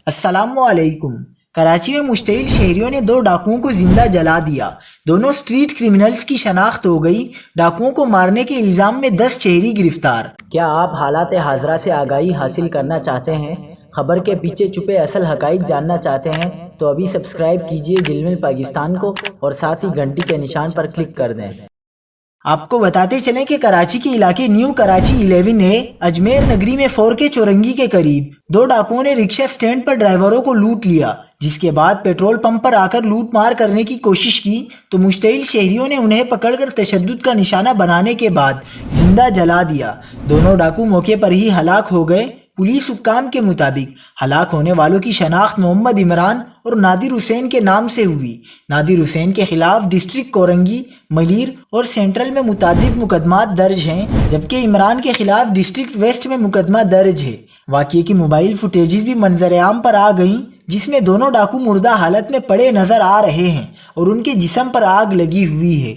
السلام علیکم۔ کراچی میں مشتعل شہریوں نے دو ڈاکوؤں کو زندہ جلا دیا۔ دونوں اسٹریٹ کرمنلز کی شناخت ہو گئی۔ ڈاکوؤں کو مارنے کے الزام میں 10 شہری گرفتار۔ کیا آپ حالات حاضرہ سے آگاہی حاصل کرنا چاہتے ہیں؟ خبر کے پیچھے چھپے اصل حقائق جاننا چاہتے ہیں تو ابھی سبسکرائب کیجئے جلمل پاکستان کو اور ساتھ ہی گھنٹی کے نشان پر کلک کر دیں۔ آپ کو بتاتے چلیں کہ کراچی کے علاقے نیو کراچی 11A اجمیر نگری میں 4K چورنگی کے قریب دو ڈاکوؤں نے رکشہ سٹینڈ پر ڈرائیوروں کو لوٹ لیا، جس کے بعد پیٹرول پمپ پر آ کر لوٹ مار کرنے کی کوشش کی تو مشتعل شہریوں نے انہیں پکڑ کر تشدد کا نشانہ بنانے کے بعد زندہ جلا دیا۔ دونوں ڈاکو موقع پر ہی ہلاک ہو گئے۔ پولیس حکام کے مطابق ہلاک ہونے والوں کی شناخت محمد عمران اور نادر حسین کے نام سے ہوئی۔ نادر حسین کے خلاف ڈسٹرکٹ کورنگی، ملیر اور سینٹرل میں متعدد مقدمات درج ہیں، جبکہ عمران کے خلاف ڈسٹرکٹ ویسٹ میں مقدمہ درج ہے۔ واقعے کی موبائل فوٹیجز بھی منظر عام پر آ گئیں، جس میں دونوں ڈاکو مردہ حالت میں پڑے نظر آ رہے ہیں اور ان کے جسم پر آگ لگی ہوئی ہے۔